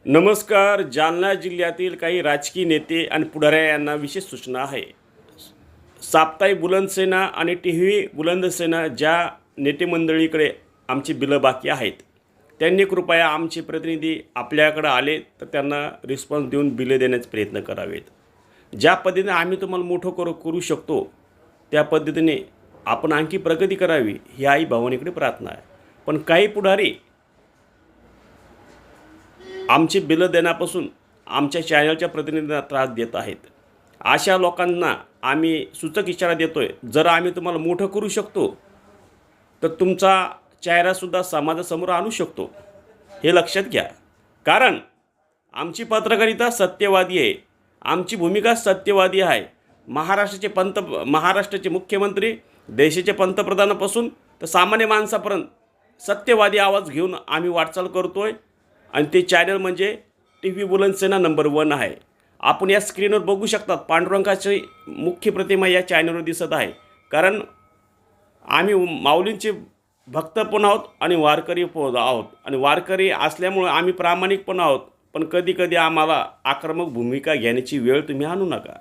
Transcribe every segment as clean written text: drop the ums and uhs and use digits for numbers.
नमस्कार. जालना जिल्ह्यातील काही राजकीय नेते आणि पुढाऱ्या यांना विशेष सूचना आहे. साप्ताहिक बुलंदसेना आणि टीव्ही बुलंदसेना ज्या नेते मंडळीकडे आमची बिलं बाकी आहेत, त्यांनी कृपया आमचे प्रतिनिधी आपल्याकडे आले तर त्यांना रिस्पॉन्स देऊन बिलं देण्याचे प्रयत्न करावेत. ज्या पद्धतीने आम्ही तुम्हाला मोठं करू शकतो त्या पद्धतीने आपण आणखी प्रगती करावी ही आई भवानीकडे प्रार्थना आहे. पण काही पुढारी आमची बिलं देण्यापासून आमच्या चॅनलच्या प्रतिनिधींना त्रास देत आहेत. अशा लोकांना आम्ही सूचक इशारा देतो आहे, जर आम्ही तुम्हाला मोठं करू शकतो तर तुमचा चेहरासुद्धा समाजासमोर आणू शकतो, हे लक्षात घ्या. कारण आमची पत्रकारिता सत्यवादी आहे, आमची भूमिका सत्यवादी आहे. महाराष्ट्राचे मुख्यमंत्री, देशाचे पंतप्रधानापासून तर सामान्य माणसापर्यंत सत्यवादी आवाज घेऊन आम्ही वाटचाल करतो आहे. आणि ते चॅनल म्हणजे टीव्ही बुलंदसेना नंबर 1 आहे. आपण या स्क्रीनवर बघू शकतात, पांडुरंगाची मुख्य प्रतिमा या चॅनलवर दिसत आहे. कारण आम्ही माऊलींचे भक्त पण आहोत आणि वारकरी पण आहोत, आणि वारकरी असल्यामुळे आम्ही प्रामाणिक पण आहोत. पण कधी कधी आम्हाला आक्रमक भूमिका घेण्याची वेळ तुम्ही आणू नका,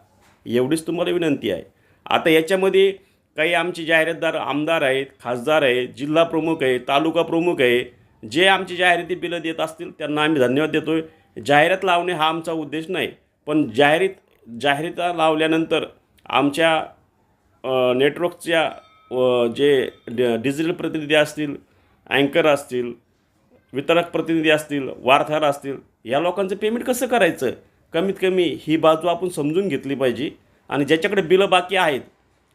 एवढीच तुम्हाला विनंती आहे. आता याच्यामध्ये काही आमचे जाहिरातदार आमदार आहेत, खासदार आहेत, जिल्हा प्रमुख आहे, तालुका प्रमुख आहे, जे आमची जाहिराती बिलं देत असतील त्यांना आम्ही धन्यवाद देतो आहे. जाहिरात लावणे हा आमचा उद्देश नाही, पण जाहिरात लावल्यानंतर आमच्या नेटवर्कच्या जे डिजिटल प्रतिनिधी असतील, अँकर असतील, वितरक प्रतिनिधी असतील, वार्ताहर असतील, या लोकांचं पेमेंट कसं करायचं, कमीत कमी ही बाजू आपण समजून घेतली पाहिजे. आणि ज्याच्याकडे बिलं बाकी आहेत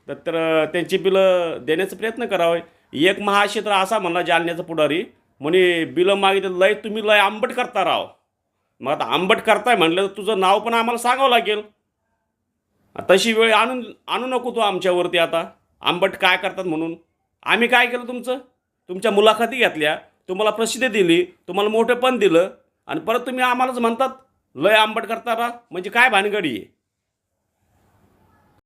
तर त्यांची बिलं देण्याचा प्रयत्न करावे. एक महाक्षेत्र असा म्हणला जालन्याचा पुढारी, म्हणे बिलं मागितलं लय, तुम्ही लय आंबट करता राव. मग आता आंबट करताय म्हणलं तर तुझं नाव पण आम्हाला सांगावं लागेल. तशी वेळ आणू नको तू आमच्यावरती. आता आंबट काय करतात म्हणून आम्ही काय केलं? तुमच्या मुलाखती घेतल्या, तुम्हाला प्रसिद्धी दिली, तुम्हाला मोठेपण दिलं, आणि परत तुम्ही आम्हालाच म्हणतात लय आंबट करता रा. म्हणजे काय भानगडी आहे?